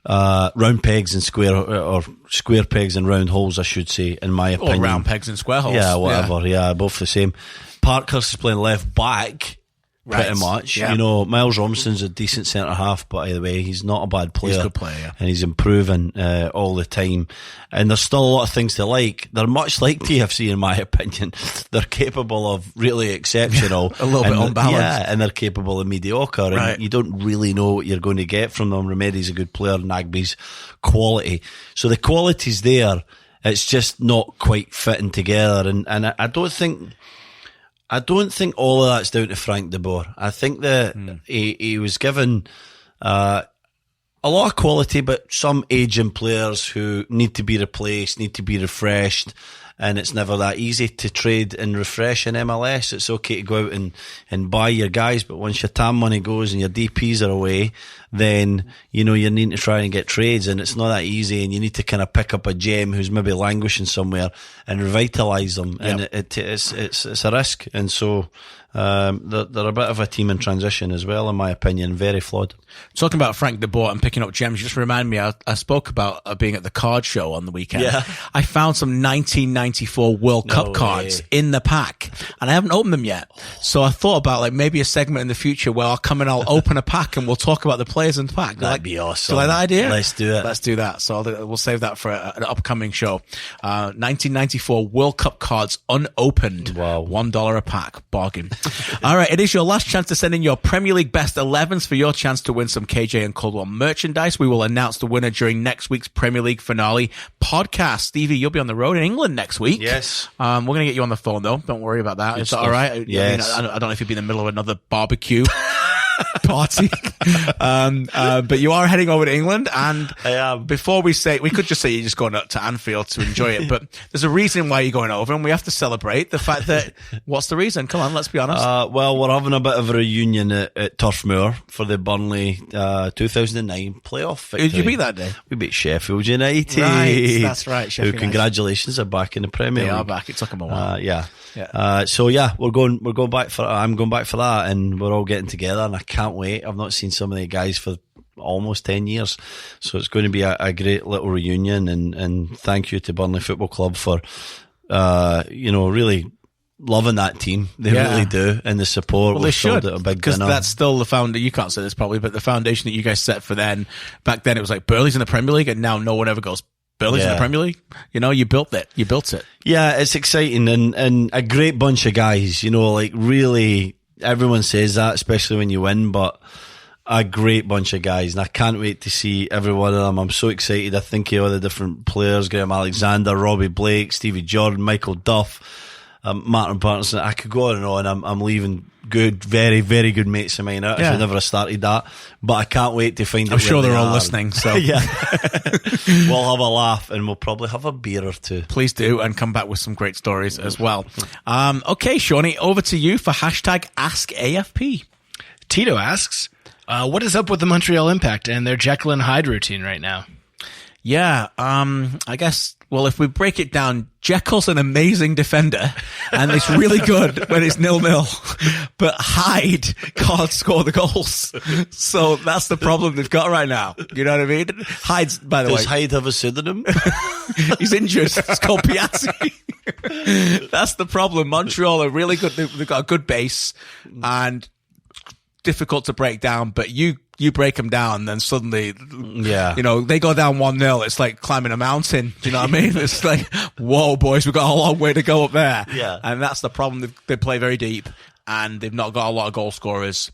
round pegs and square pegs and round holes, I should say, in my opinion. Or round pegs and square holes. Yeah, whatever. Yeah, both the same. Parkhurst is playing left back. Right. Pretty much. Yeah. Miles Robinson's a decent centre-half, but by the way, he's not a bad player. He's a good player, yeah. And he's improving all the time. And there's still a lot of things to like. They're much like TFC, in my opinion. They're capable of really exceptional. A little bit unbalanced. Yeah, and they're capable of mediocre. And right. You don't really know what you're going to get from them. Remedi's a good player. Nagby's quality. So the quality's there. It's just not quite fitting together. And I don't think all of that's down to Frank de Boer. I think that he was given a lot of quality, but some aging players who need to be replaced, need to be refreshed, and it's never that easy to trade and refresh in MLS. It's okay to go out and buy your guys, but once your TAM money goes and your DPs are away, then you need to try and get trades, and it's not that easy, and you need to kind of pick up a gem who's maybe languishing somewhere and revitalise them. Yep. And it's a risk, and so they're a bit of a team in transition as well, in my opinion. Very flawed. Talking about Frank de Boer and picking up gems, just remind me, I spoke about being at the card show on the weekend. Yeah. I found some 1994 World Cup cards in the pack, and I haven't opened them yet. So I thought about maybe a segment in the future where I'll come and I'll open a pack and we'll talk about the players in the pack. That'd be awesome. Do you like that idea? Let's do it. Let's do that. So we'll save that for an upcoming show. 1994 World Cup cards unopened. Wow. $1 a pack. Bargain. All right. It is your last chance to send in your Premier League best 11s for your chance to win some KJ and Caldwell merchandise. We will announce the winner during next week's Premier League finale podcast. Stevie, you'll be on the road in England next week. Yes. We're going to get you on the phone, though. Don't worry about that. Is that all right? Yes. I don't know if you'd be in the middle of another barbecue party. But you are heading over to England, and I am. Before we could just say you're just going up to Anfield to enjoy it, but there's a reason why you're going over, and we have to celebrate the fact that, what's the reason? Come on, let's be honest. Well, we're having a bit of a reunion at Turf Moor for the Burnley 2009 playoff victory. Who did you beat that day? We beat Sheffield United. Right, that's right. Sheffield Congratulations, are back in the Premier League. They are back. It took them a while. Yeah. We're going back for. I'm going back for that, and we're all getting together, and I can't wait. I've not seen some of the guys for almost 10 years, so it's going to be a great little reunion. And thank you to Burnley Football Club for really loving that team. They really do, and the support. Well, they should, because that's still the foundation. You can't say this probably, but the foundation that you guys set for then. Back then, it was like Burley's in the Premier League, and now no one ever goes, Burley's in the Premier League. You built it. You built it. Yeah, it's exciting, and a great bunch of guys. Really, everyone says that, especially when you win, but a great bunch of guys, and I can't wait to see every one of them. I'm so excited. I think of all the different players: Graham Alexander, Robbie Blake, Stevie Jordan, Michael Duff, Martin Patterson. I could go on and on. I'm leaving good, very, very good mates of mine out. I should never have started that, but I can't wait to find out. I'm sure they're all listening, so yeah. We'll have a laugh, and we'll probably have a beer or two. Please do, and come back with some great stories as well. Okay, Shawnee, over to you for hashtag AskAFP. Tito asks, what is up with the Montreal Impact and their Jeckyl and Hyde routine right now? Yeah, I guess, well, if we break it down, Jekyll's an amazing defender, and it's really good when it's 0-0, but Hyde can't score the goals. So that's the problem they've got right now. You know what I mean? Hyde's, by the way. Does Hyde have a pseudonym? He's injured. It's called Piazzi. That's the problem. Montreal are really good. They've got a good base, and difficult to break down, but you break them down, then suddenly, they go down 1-0. It's like climbing a mountain. Do you know what I mean? It's like, whoa, boys, we've got a long way to go up there. Yeah. And that's the problem. They play very deep, and they've not got a lot of goal scorers.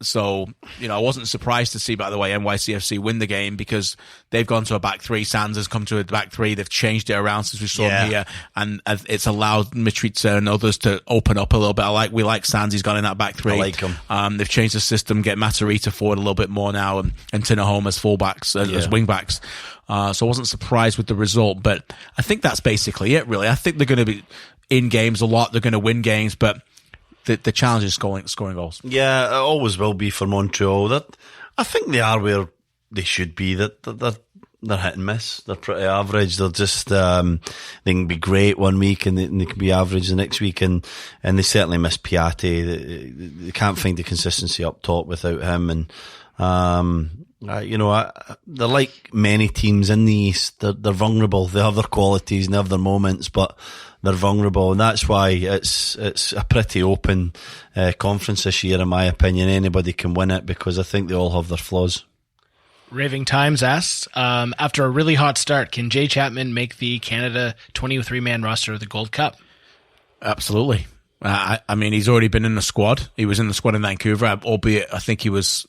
So, I wasn't surprised to see, by the way, NYCFC win the game, because they've gone to a back three. Sands has come to a back three. They've changed it around since we saw him here, and it's allowed Mitrica and others to open up a little bit. We like Sands. He's gone in that back three. I like him. They've changed the system, get Matarrita forward a little bit more now, and Tinahome as fullbacks, as wingbacks. So I wasn't surprised with the result, but I think that's basically it, really. I think they're going to be in games a lot. They're going to win games, but the challenge is scoring goals. Yeah, it always will be for Montreal. I think they are where they should be. They're hit and miss. They're pretty average. They're just they can be great one week and they can be average the next week. And they certainly miss Piatti. They can't find the consistency up top without him. And They're like many teams in the East. They're vulnerable. They have their qualities and they have their moments, but they're vulnerable, and that's why it's a pretty open conference this year, in my opinion. Anybody can win it because I think they all have their flaws. Raving Times asks, after a really hot start, can Jay Chapman make the Canada 23-man roster of the Gold Cup? Absolutely. I mean, he's already been in the squad. He was in the squad in Vancouver, albeit I think he was...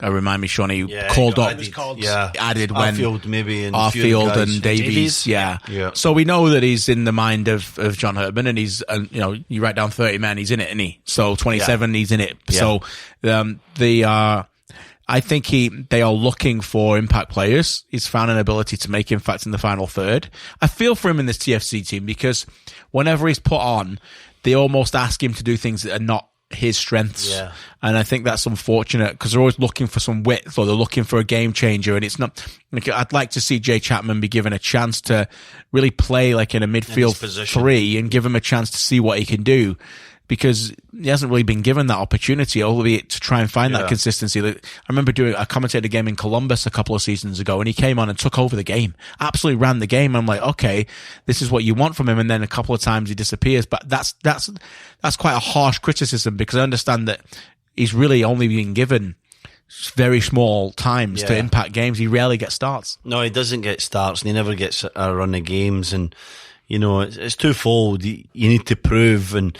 remind me, Sean, he called up. Added when Arfield maybe and Arfield and Davies. Yeah. So we know that he's in the mind of John Herdman, and he's, you write down 30 men, he's in it, isn't he? So 27, he's in it. Yeah. So I think they are looking for impact players. He's found an ability to make impact in the final third. I feel for him in this TFC team because whenever he's put on, they almost ask him to do things that are not his strengths. Yeah. And I think that's unfortunate because they're always looking for some width or they're looking for a game changer. And it's not, I'd like to see Jay Chapman be given a chance to really play like in a midfield three and give him a chance to see what he can do, because he hasn't really been given that opportunity, albeit to try and find that consistency. I remember I commentated a game in Columbus a couple of seasons ago, and he came on and took over the game, absolutely ran the game. I'm like, okay, this is what you want from him. And then a couple of times he disappears, but that's quite a harsh criticism, because I understand that he's really only been given very small times to impact games. He rarely gets starts. No, he doesn't get starts, and he never gets a run of games. And it's twofold. You need to prove and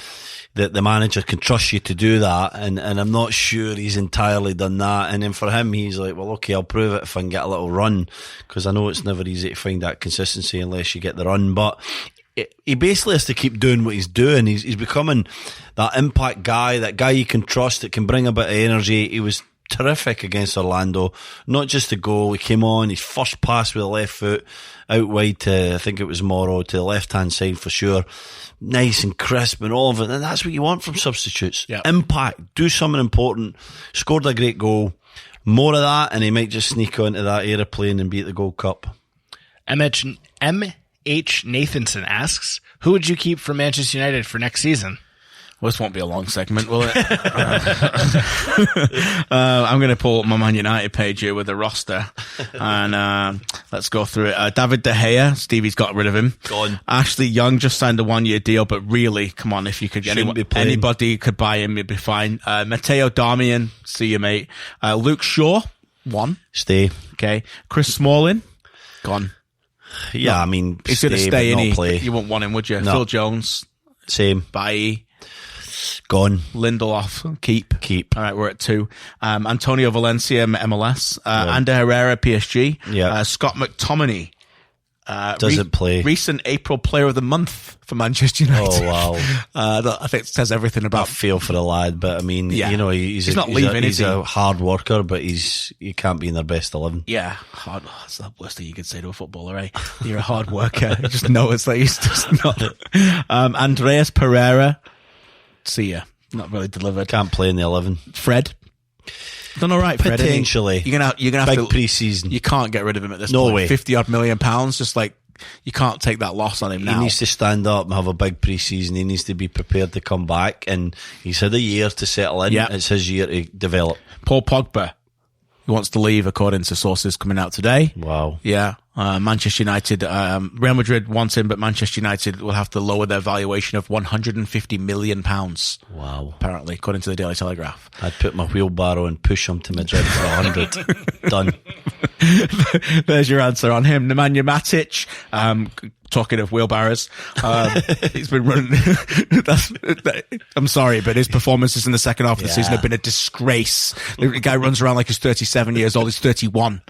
that the manager can trust you to do that, and I'm not sure he's entirely done that. And then for him, he's like, well, okay, I'll prove it if I can get a little run, because I know it's never easy to find that consistency unless you get the run. But he basically has to keep doing what he's doing. He's becoming that impact guy, that guy you can trust, that can bring a bit of energy. He was terrific against Orlando, not just the goal. He came on, his first pass with the left foot out wide to, I think it was Morrow, to the left hand side for sure. Nice and crisp and all of it. And that's what you want from substitutes. Yep. Impact, do something important. Scored a great goal. More of that, and he might just sneak onto that aeroplane and be at the Gold Cup. M.H. Nathanson asks, who would you keep for Manchester United for next season? Well, this won't be a long segment, will it? I'm going to pull up my Man United page here with the roster, and let's go through it. David De Gea, Stevie's got rid of him. Gone. Ashley Young just signed a 1-year deal, but really, come on, if you could, anybody could buy him, it'd be fine. Matteo Darmian, see you, mate. Luke Shaw, 1. Stay. Okay. Chris Smalling, gone. Yeah, I mean, he's going to stay in. Play. You wouldn't want him, would you? No. Phil Jones, same. Bye. Gone. Lindelof, keep. All right, we're at 2. Antonio Valencia, MLS. Ander Herrera, PSG. Yeah. Scott McTominay. Doesn't play. Recent April Player of the Month for Manchester United. Oh, wow. I think it says everything about... I feel for the lad, but I mean, he's not leaving, he's a hard worker, but he can't be in their best 11. Yeah, hard. That's the worst thing you could say to a footballer, right? You're a hard worker. You just know it's like he's just not... Andreas Pereira. See ya. Not really delivered. Can't play in the 11. Fred. Done all right, Fred. Potentially. You're gonna have big pre-season. You can't get rid of him at this point. No way. 50-odd million pounds. Just like, you can't take that loss on him now. He needs to stand up and have a big pre-season. He needs to be prepared to come back, and he's had a year to settle in. It's his year to develop. Paul Pogba, he wants to leave according to sources coming out today. Wow. Yeah. Manchester United, Real Madrid wants him, but Manchester United will have to lower their valuation of £150 million. Wow. Apparently, according to the Daily Telegraph. I'd put my wheelbarrow and push him to Madrid for 100. Done. There's your answer on him. Nemanja Matic, talking of wheelbarrows, he's been running. I'm sorry, but his performances in the second half of the season have been a disgrace. The guy runs around like he's 37 years old. He's 31.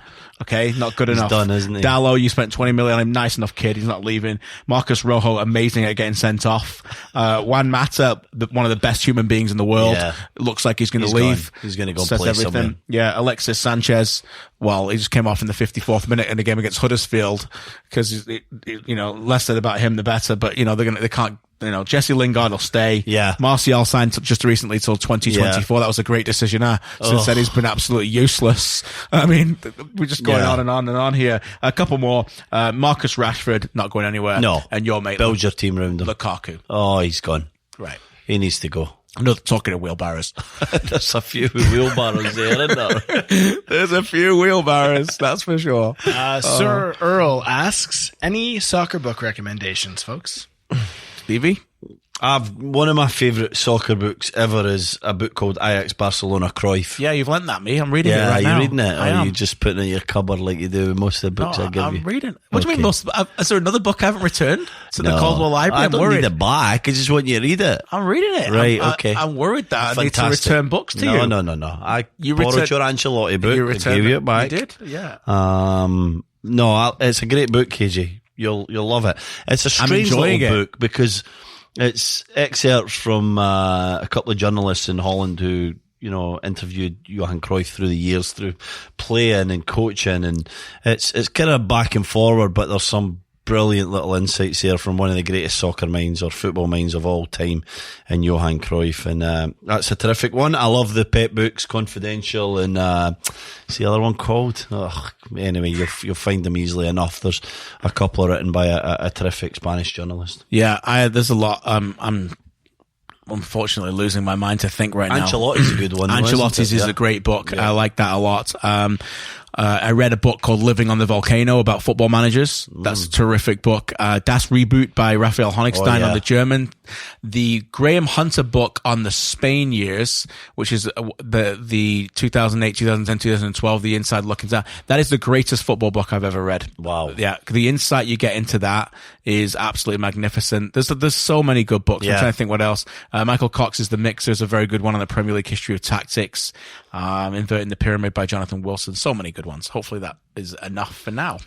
Okay, not good enough. He's done, isn't he? Dallo, you spent 20 million on him. Nice enough kid. He's not leaving. Marcus Rojo, amazing at getting sent off. Juan Mata, one of the best human beings in the world. Looks like he's going to leave. He's going to go play somewhere. Yeah, Alexis Sanchez. Well, he just came off in the 54th minute in the game against Huddersfield because, less said about him, the better. But, they can't. Jesse Lingard will stay. Yeah. Martial signed just recently till 2024. That was a great decision. Since then, he's been absolutely useless. I mean, we're just going on and on and on here. A couple more. Marcus Rashford, not going anywhere. No. And your mate. Build your team around him. Lukaku. Oh, he's gone. Right. He needs to go. I know they're talking of wheelbarrows. There's a few wheelbarrows there, isn't there? There's a few wheelbarrows, that's for sure. Sir Earl asks, any soccer book recommendations, folks? Stevie? One of my favourite soccer books ever is a book called Ajax Barcelona Cruyff. Yeah, you've lent that me. I'm reading it right now. Yeah, you're reading it? I am. Or you just putting it in your cupboard like you do with most of the books I give you? I'm reading. What do you mean most? Is there another book I haven't returned to the Caldwell Library? I don't need it back. I just want you to read it. I'm reading it. Right, okay. I'm worried that I need to return books to you. No. You borrowed your Ancelotti book. I gave you it back. You did? Yeah. No, it's a great book, KJ. You'll love it. It's a strange little book because it's excerpts from a couple of journalists in Holland who, interviewed Johan Cruyff through the years, through playing and coaching, and it's kind of back and forward, but there's some brilliant little insights there from one of the greatest soccer minds or football minds of all time in Johan Cruyff, and that's a terrific one. I love the pet books, Confidential, and what's the other one called? Anyway, you'll find them easily enough. There's a couple written by a terrific Spanish journalist. Yeah, there's a lot. I'm unfortunately losing my mind to think right now. Ancelotti's a good one. Ancelotti's is a great book. Yeah. I like that a lot. I read a book called Living on the Volcano about football managers. That's a terrific book. Das Reboot by Raphael Honigstein on the German. The Graham Hunter book on the Spain years, which is the 2008, 2010, 2012, the inside look into that is the greatest football book I've ever read. Wow. Yeah. The insight you get into that is absolutely magnificent. There's so many good books. I'm trying to think what else. Michael Cox's The Mixer is a very good one on the Premier League history of tactics. Inverting the Pyramid by Jonathan Wilson. So many good ones. Hopefully that is enough for now.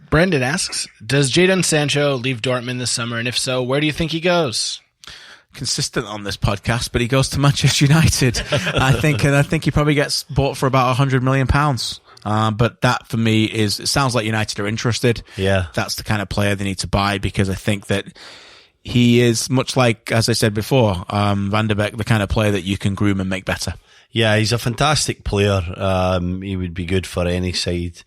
Brendan asks, does Jadon Sancho leave Dortmund this summer? And if so, where do you think he goes? Consistent on this podcast, but he goes to Manchester United, I think, and I think he probably gets bought for about £100 million. But that for me it sounds like United are interested. Yeah. That's the kind of player they need to buy, because I think that he is much like, as I said before, Van der Beek, the kind of player that you can groom and make better. Yeah, he's a fantastic player. He would be good for any side.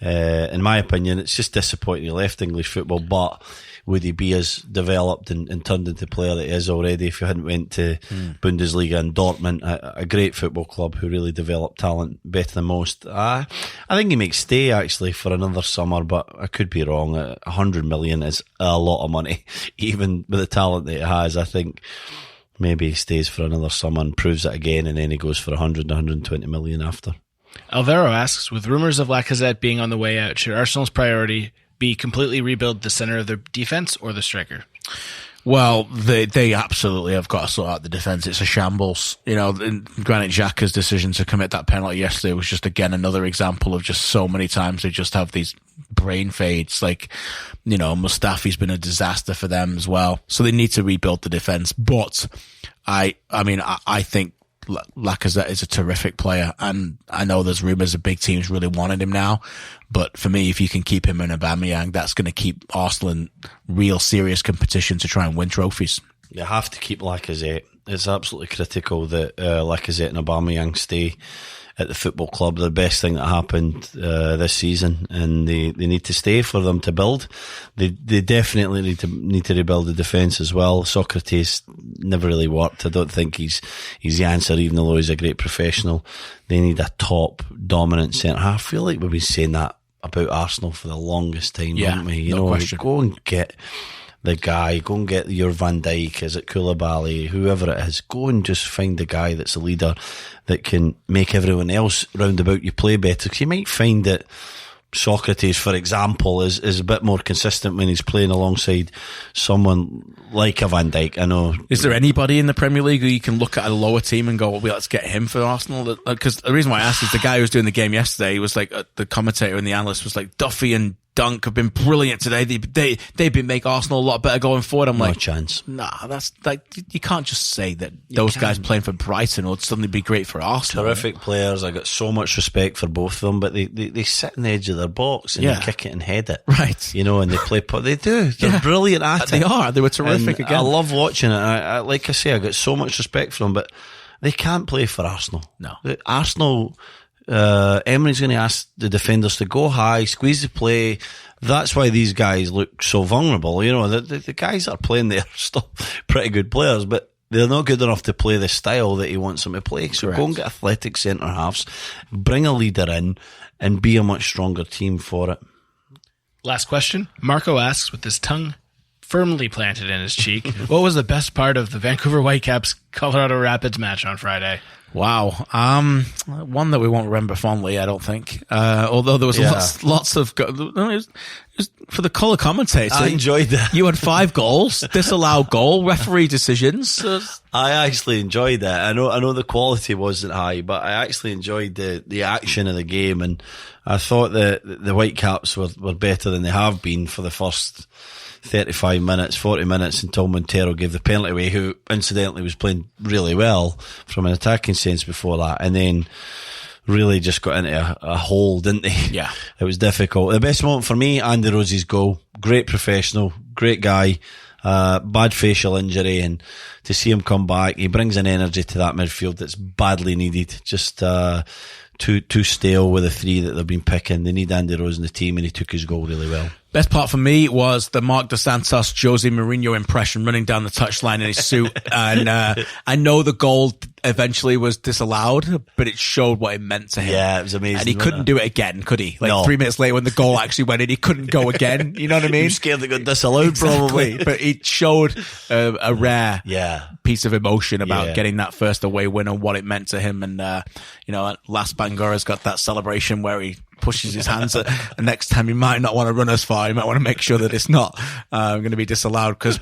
In my opinion, it's just disappointing he left English football, but would he be as developed and turned into the player that he is already if he hadn't went to Bundesliga and Dortmund, a great football club who really developed talent better than most? I think he may stay actually for another summer, but I could be wrong. 100 million is a lot of money, even with the talent that he has. I think maybe he stays for another summer and proves it again, and then he goes for 100, 120 million after. Alvaro asks, with rumours of Lacazette being on the way out, should Arsenal's priority be completely rebuild the centre of their defence or the striker? Well, they absolutely have got to sort out the defence. It's a shambles. Granit Xhaka's decision to commit that penalty yesterday was just, again, another example of just so many times they just have these brain fades. Mustafi's been a disaster for them as well. So they need to rebuild the defence. But I think Lacazette is a terrific player, and I know there's rumours of big teams really wanted him now, but for me, if you can keep him in Aubameyang, that's going to keep Arsenal in real serious competition to try and win trophies. You have to keep Lacazette. It's absolutely critical that Lacazette and Aubameyang stay at the football club. The best thing that happened this season, and they need to stay for them to build. They definitely need to rebuild the defence as well. Socrates never really worked. I don't think he's the answer, even though he's a great professional. They need a top dominant centre half. I feel like we've been saying that about Arsenal for the longest time, haven't we? No question. Go and get the guy, go and get your Van Dijk, is it Koulibaly, whoever it is, go and just find the guy that's a leader that can make everyone else round about you play better. Because you might find that Socrates, for example, is a bit more consistent when he's playing alongside someone like a Van Dijk. I know. Is there anybody in the Premier League who you can look at a lower team and go, well, let's get him for Arsenal? Because the reason why I asked is the guy who was doing the game yesterday was like, the commentator and the analyst was like, Duffy and Dunk have been brilliant today. They've been make Arsenal a lot better going forward. I'm like, no chance. Nah, that's like, you can't just say that those guys playing for Brighton would suddenly be great for Arsenal. Terrific players. I got so much respect for both of them, but they sit on the edge of their box and they kick it and head it. Right. And they play, they do. They're brilliant at it. They are. They were terrific again. I love watching it. I like I say, I got so much respect for them, but they can't play for Arsenal. No. Arsenal, Emery's going to ask the defenders to go high, squeeze the play. That's why these guys look so vulnerable. The guys that are playing there are still pretty good players, but they're not good enough to play the style that he wants them to play. So go and get athletic centre halves, bring a leader in, and be a much stronger team for it. Last question. Marco asks, with his tongue firmly planted in his cheek, what was the best part of the Vancouver Whitecaps Colorado Rapids match on Friday? Wow. One that we won't remember fondly, I don't think. Although there was lots of it was for the colour commentator. I enjoyed that. You had 5 goals, disallowed goal, referee decisions. I actually enjoyed that. I know the quality wasn't high, but I actually enjoyed the action of the game, and I thought that the Whitecaps were better than they have been for the first 35 minutes, 40 minutes until Montero gave the penalty away, who incidentally was playing really well from an attacking sense before that, and then really just got into a hole, didn't they? Yeah. It was difficult. The best moment for me, Andy Rose's goal. Great professional, great guy, bad facial injury, and to see him come back, he brings an energy to that midfield that's badly needed. Just too stale with the 3 that they've been picking. They need Andy Rose in the team, and he took his goal really well. Best part for me was the Marc Dos Santos Jose Mourinho impression running down the touchline in his suit. And I know the goal eventually was disallowed, but it showed what it meant to him. Yeah, it was amazing. And he couldn't do it again, could he? Like 3 minutes later when the goal actually went in, he couldn't go again. You know what I mean? He was scared it got disallowed, probably. But it showed a rare piece of emotion about getting that first away win and what it meant to him. And, Las Bangora's got that celebration where he pushes his hands. The next time he might not want to run as far. He might want to make sure that it's not going to be disallowed, because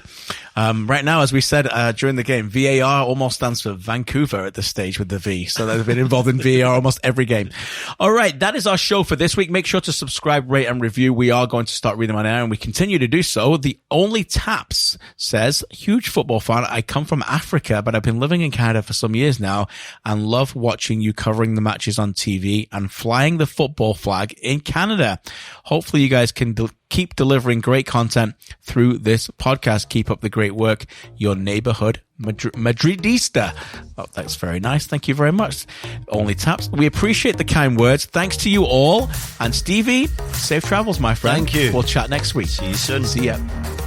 right now, as we said during the game, VAR almost stands for Vancouver at this stage with the V. So they've been involved in VAR almost every game. All right, that is our show for this week. Make sure to subscribe, rate, and review. We are going to start reading them on air, and we continue to do so. The Only Taps says, huge football fan. I come from Africa, but I've been living in Canada for some years now and love watching you covering the matches on TV and flying the football flag in Canada. Hopefully you guys can keep delivering great content through this podcast. Keep up the great work. Your neighborhood Madridista. Oh, that's very nice. Thank you very much. Only Taps. We appreciate the kind words. Thanks to you all. And Stevie, safe travels, my friend. Thank you. We'll chat next week. See you soon. See ya.